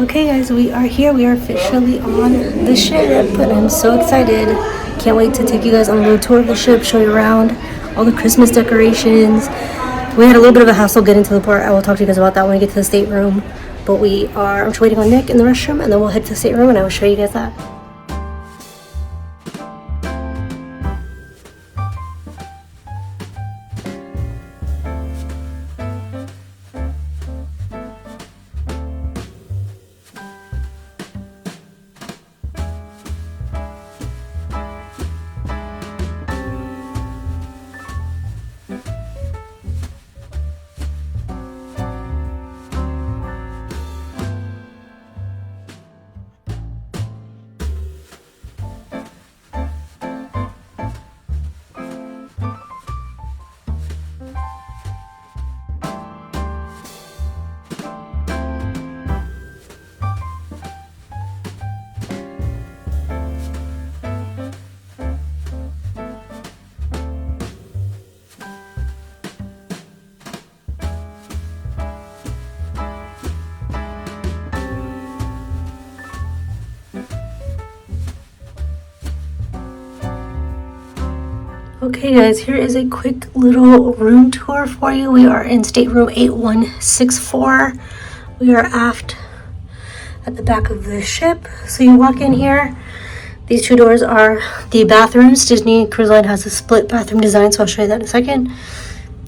Okay guys, we are here. We are officially on the ship and I'm so excited. Can't wait to take you guys on a little tour of the ship, show you around all the Christmas decorations. We had a little bit of a hassle getting to the port. I will talk to you guys about that when we get to the stateroom. But I'm just waiting on Nick in the restroom and then we'll head to the stateroom and I will show you guys that. Okay guys, here is a quick little room tour for you. We are in stateroom 8164. We are aft at the back of the ship. So you walk in here. These two doors are the bathrooms. Disney Cruise Line has a split bathroom design, so I'll show you that in a second.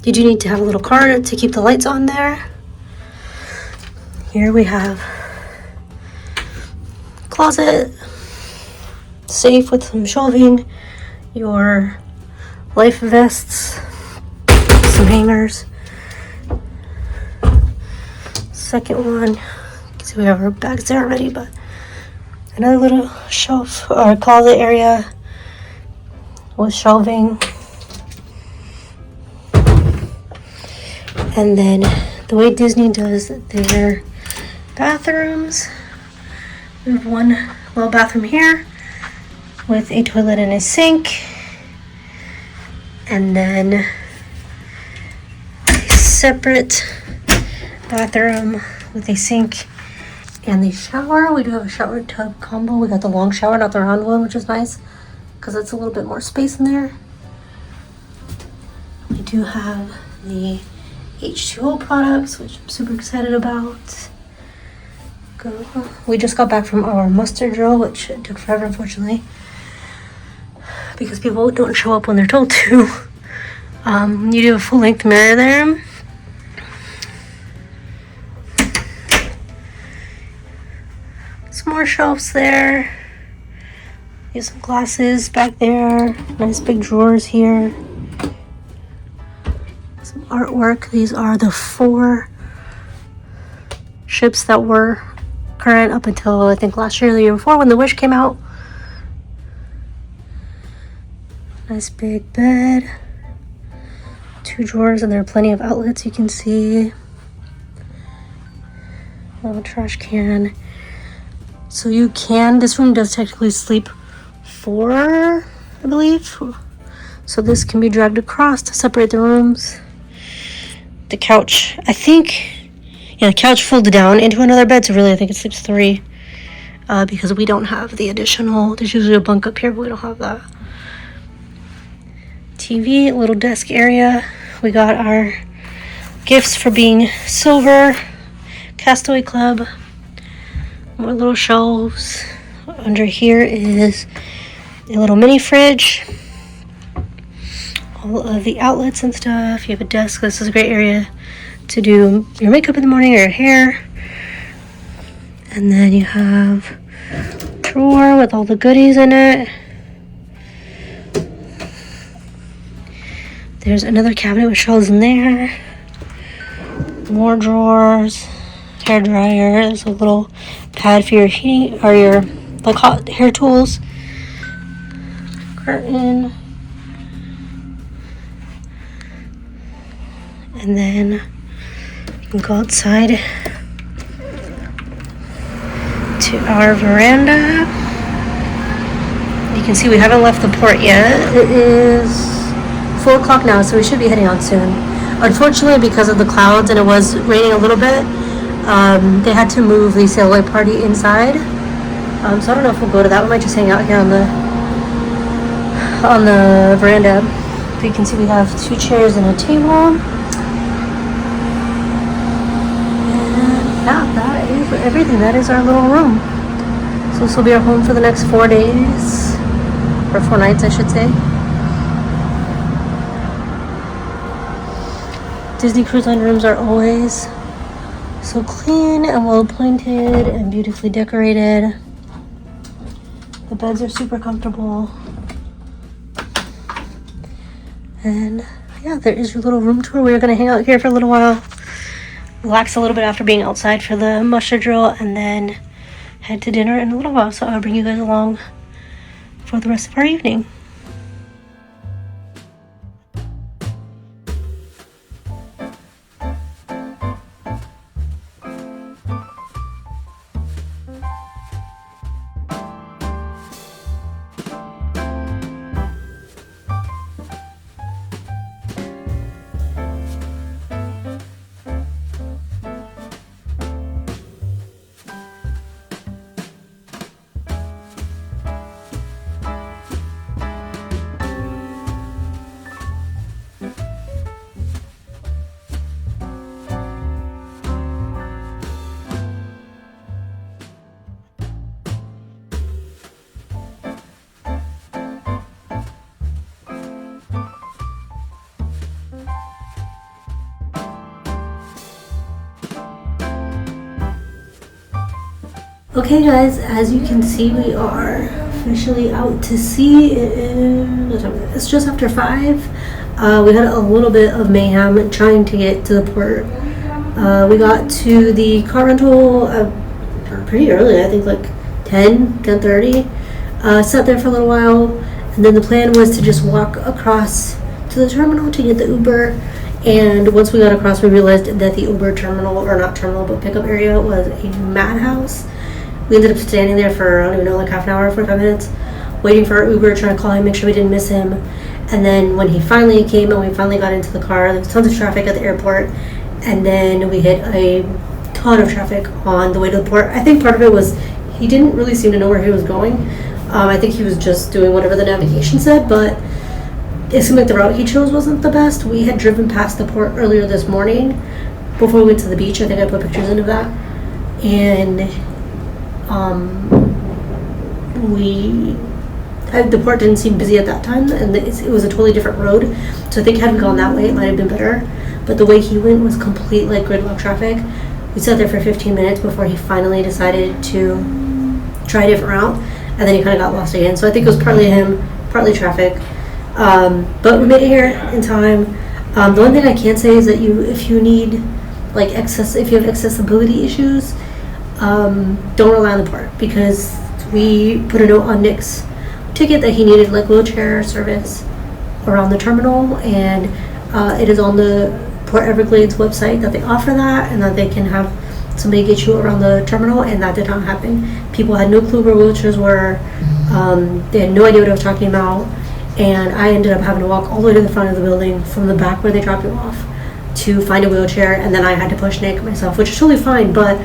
You do need to have a little card to keep the lights on there. Here we have closet, safe with some shelving, your life vests, some hangers. Second one, you can see we have our bags there already, but another little shelf or closet area with shelving. And then the way Disney does their bathrooms, we have one little bathroom here with a toilet and a sink. And then a separate bathroom with a sink and the shower. We do have a shower tub combo. We got the long shower, not the round one, which is nice because it's a little bit more space in there. We do have the H2O products, which I'm super excited about. We just got back from our muster drill, which took forever, unfortunately, because people don't show up when they're told to. You do have a full-length mirror there. Some more shelves there. There's some glasses back there. Nice big drawers here. Some artwork. These are the 4 ships that were current up until I think last year or the year before when the Wish came out. Nice big bed, 2 drawers, and there are plenty of outlets you can see. A little trash can. So you can, this room does technically sleep 4, I believe. So this can be dragged across to separate the rooms. The couch, I think, yeah, the couch folded down into another bed, so really I think it sleeps 3. Because we don't have the additional, there's usually a bunk up here, but we don't have that. TV, a little desk area. We got our gifts for being silver. Castaway Club. More little shelves. Under here is a little mini fridge. All of the outlets and stuff. You have a desk. This is a great area to do your makeup in the morning or your hair. And then you have a drawer with all the goodies in it. There's another cabinet with shelves in there. More drawers, hair dryer. There's a little pad for your heating or your like hot hair tools. Curtain. And then you can go outside to our veranda. You can see we haven't left the port yet. It is 4 o'clock now, so we should be heading out soon. Unfortunately, because of the clouds and it was raining a little bit, They had to move the sail away party inside. So I don't know if we'll go to that. We might just hang out here on the veranda. But you can see we have 2 chairs and a table. And yeah, that is everything. That is our little room. So this will be our home for the next 4 days. Or 4 nights, I should say. Disney Cruise Line rooms are always so clean and well appointed and beautifully decorated. The beds are super comfortable. And yeah, there is your little room tour. We're gonna hang out here for a little while, relax a little bit after being outside for the muster drill, and then head to dinner in a little while. So I'll bring you guys along for the rest of our evening. Okay guys, as you can see, we are officially out to sea. It's just after 5. We had a little bit of mayhem trying to get to the port. We got to the car rental pretty early, I think like 10:30. Sat there for a little while, and then the plan was to just walk across to the terminal to get the Uber. And once we got across, we realized that the Uber terminal, or not terminal, but pickup area, was a madhouse. We ended up standing there for, I don't even know, like half an hour, 45 minutes, waiting for our Uber, trying to call him, make sure we didn't miss him. And then when he finally came and we finally got into the car, there was tons of traffic at the airport. And then we hit a ton of traffic on the way to the port. I think part of it was he didn't really seem to know where he was going. I think he was just doing whatever the navigation said, but it seemed like the route he chose wasn't the best. We had driven past the port earlier this morning before we went to the beach. I think I put pictures into that. And the port didn't seem busy at that time, and it was a totally different road. So I think had we gone that way, it might have been better. But the way he went was complete like gridlock traffic. We sat there for 15 minutes before he finally decided to try a different route, and then he kind of got lost again. So I think it was partly him, partly traffic. But we made it here in time. The one thing I can say is that if you need like if you have accessibility issues, don't rely on the port, because we put a note on Nick's ticket that he needed like wheelchair service around the terminal, and it is on the Port Everglades website that they offer that, and that they can have somebody get you around the terminal, and that did not happen. People had no clue where wheelchairs were. They had no idea what I was talking about, and I ended up having to walk all the way to the front of the building from the back where they dropped you off to find a wheelchair, and then I had to push Nick myself, which is totally fine. But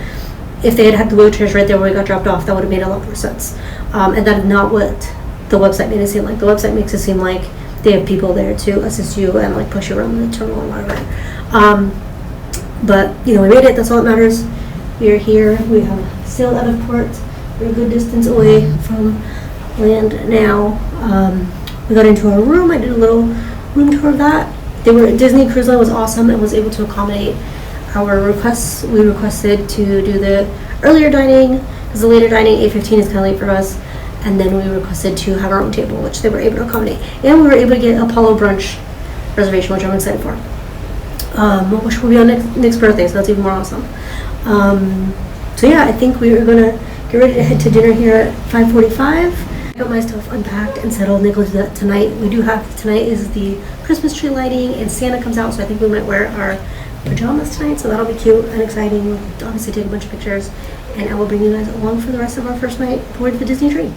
if they had had the wheelchairs right there where we got dropped off, that would have made a lot more sense. And that is not what the website made it seem like. The website makes it seem like they have people there to assist you and like push you around the terminal and whatever. But we made it. That's all that matters. We are here. We have sailed out of port. We're a good distance away from land now. We got into our room. I did a little room tour of that. Disney Cruise Line was awesome and was able to accommodate our requests. We requested to do the earlier dining, because the later dining, 8:15, is kind of late for us. And then we requested to have our own table, which they were able to accommodate. And we were able to get Apollo brunch reservation, which I'm excited for. Which will be on Nick's birthday, so that's even more awesome. So yeah, I think we are gonna get ready to head to dinner here at 5:45. I got my stuff unpacked and settled. Nick will do that tonight. Tonight is the Christmas tree lighting, and Santa comes out, so I think we might wear our pajamas tonight, so that'll be cute and exciting. We'll obviously take a bunch of pictures, and I will bring you guys along for the rest of our first night aboard the Disney tree.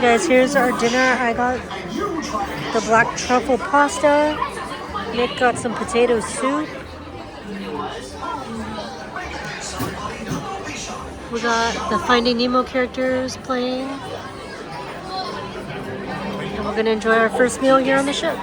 guys, here's our dinner. I got the black truffle pasta. Nick got some potato soup. We got the Finding Nemo characters playing. And we're gonna enjoy our first meal here on the ship.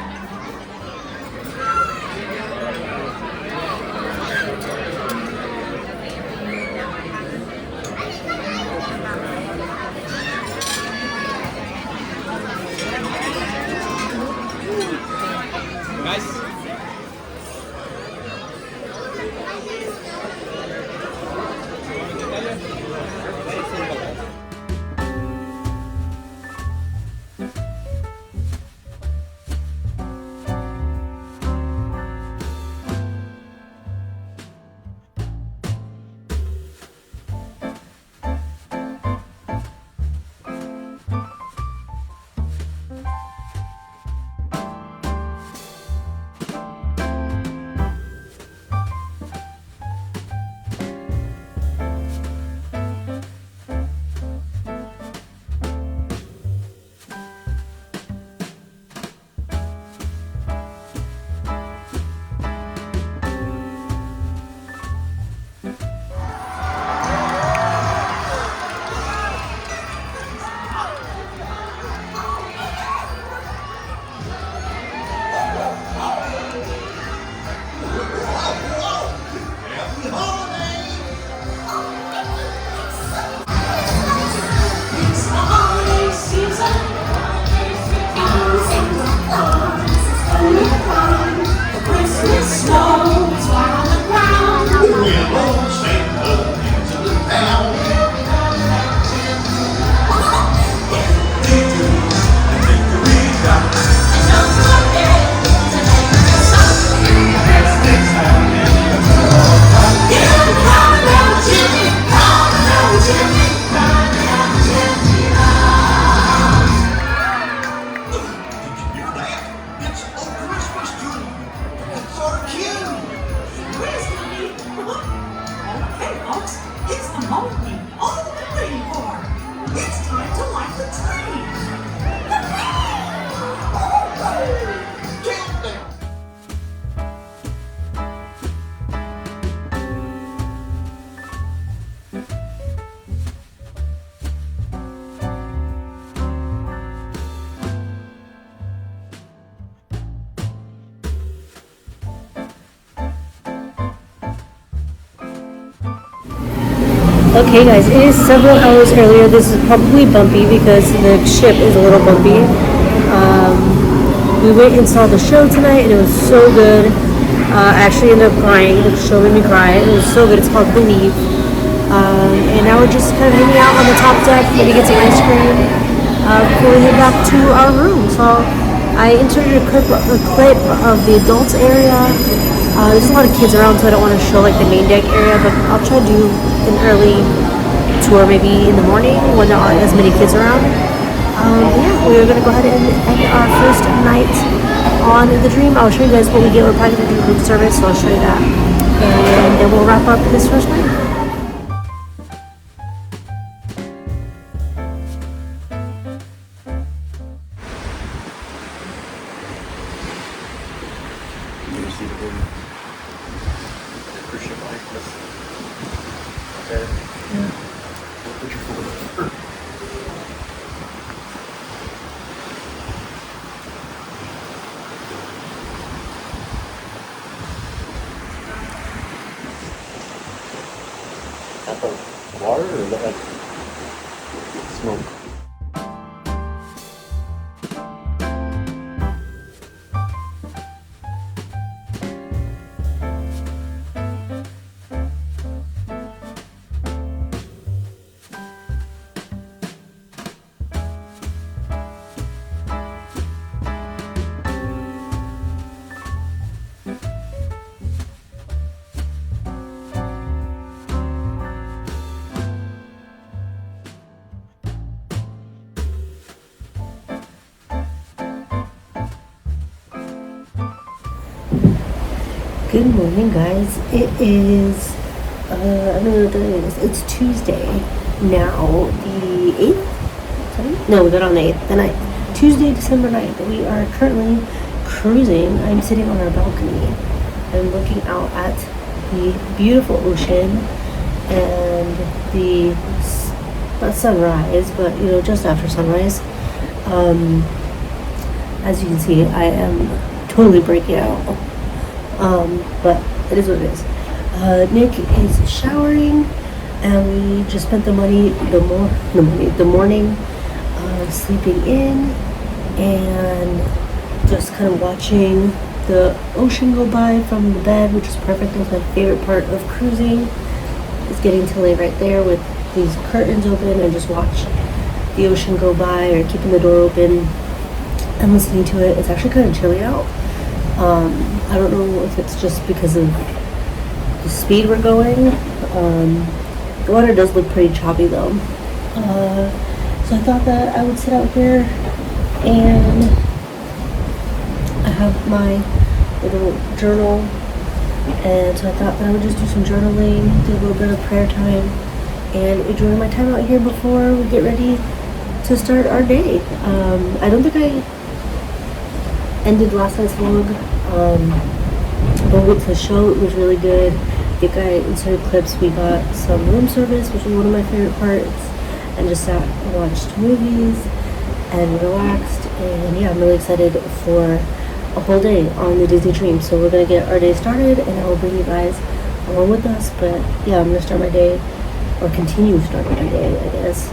Okay guys, it is several hours earlier. This is probably bumpy because the ship is a little bumpy. We went and saw the show tonight and it was so good. I actually ended up crying. The show made me cry. It was so good. It's called Believe. And now we're just kind of hanging out on the top deck, maybe get some ice cream before we head back to our room. So I inserted a clip of the adults area. There's a lot of kids around, so I don't want to show like the main deck area, but I'll try to do an early tour maybe in the morning when there aren't as many kids around. Yeah, we're going to go ahead and end our first night on the Dream. I'll show you guys what we get. We're probably going to do room service, so I'll show you that. And then we'll wrap up this first night. Water or like smoke? Good morning, guys. It is, I don't know what day it is. It's Tuesday now, the 8th? No, we got on the 9th. Tuesday, December 9th. We are currently cruising. I'm sitting on our balcony. I'm looking out at the beautiful ocean and the not sunrise, but you know, just after sunrise. As you can see, I am totally breaking out. But it is what it is. Nick is showering, and we just spent the morning sleeping in and just kind of watching the ocean go by from the bed, which is perfect. That's my favorite part of cruising, is getting to lay right there with these curtains open and just watch the ocean go by, or keeping the door open and listening to it. It's actually kind of chilly out. I don't know if it's just because of the speed we're going. The water does look pretty choppy though. So I thought that I would sit out here, and I have my little journal, and so I thought that I would just do some journaling, do a little bit of prayer time, and enjoy my time out here before we get ready to start our day. I don't think I ended last night's vlog, but with the show, it was really good. I think I inserted clips. We got some room service, which was one of my favorite parts, and just sat and watched movies and relaxed. And yeah, I'm really excited for a whole day on the Disney Dream. So we're gonna get our day started, and I will bring you guys along with us. But yeah, I'm gonna start my day, or continue starting my day, I guess,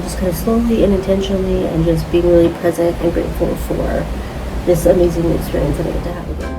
just kind of slowly and intentionally, and just being really present and grateful for this amazing experience that I get to have again.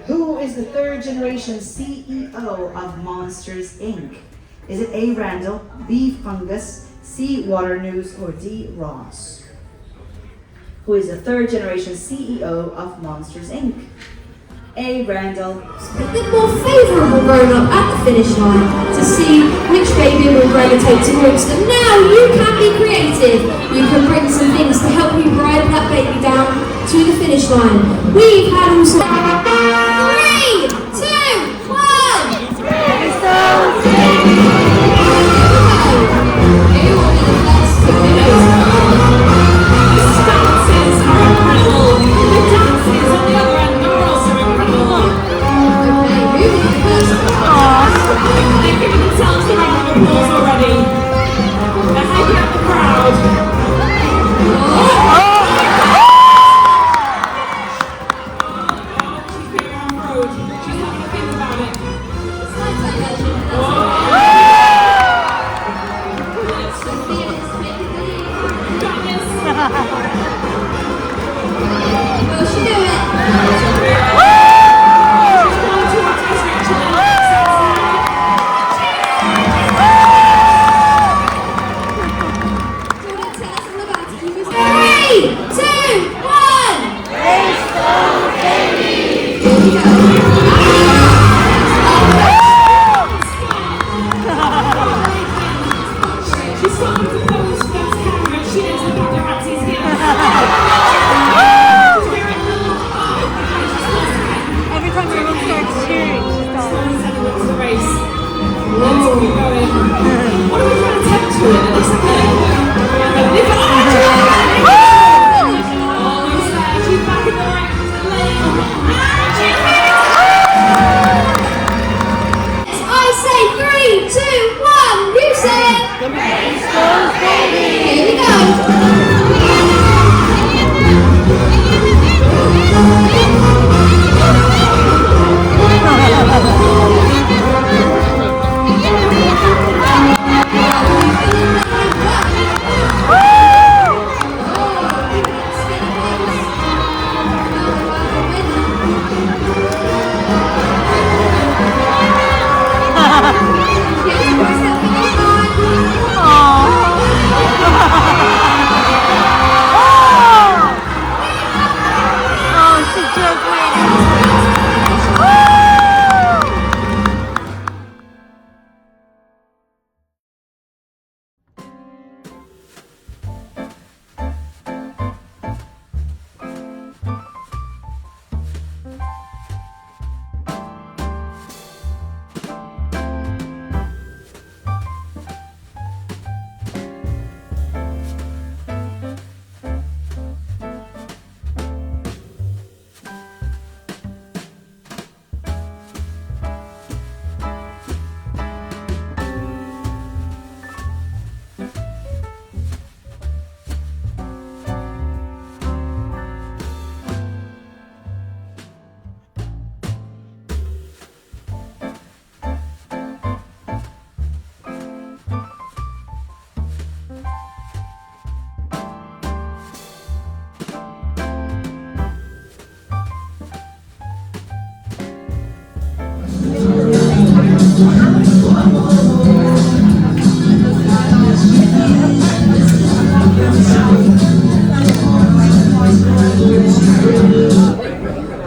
Who is the third generation CEO of Monsters, Inc.? Is it A. Randall, B. Fungus, C. Water News, or D. Ross? Who is the third generation CEO of Monsters, Inc.? A. Randall. A bit more favourable grown up at the finish line to see which baby will gravitate towards them. Now you can be creative. You can bring some things to help you ride that baby down to the finish line. We've had all sorts. 3, 2, 1. Who will be the first to finish? The stances are incredible. The dances on the other end are also incredible. Okay, who will be the first? They've given themselves a round of applause already. They're hyping up the crowd. She's been around the road. She's having a think about it. Got this. Will she do it? She's gone to our test actually. Do you want to tell us all about it? 3, 2, 1. Here we go. She's starting to pose for that camera and she knows the paparazzi's here. Every time someone starts cheering, she stops. It's the race. Let's keep going. What are we trying to tempt to it? It looks like a...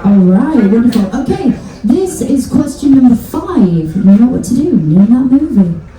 Alright, wonderful. Okay, this is question number 5. You know what to do in that movie.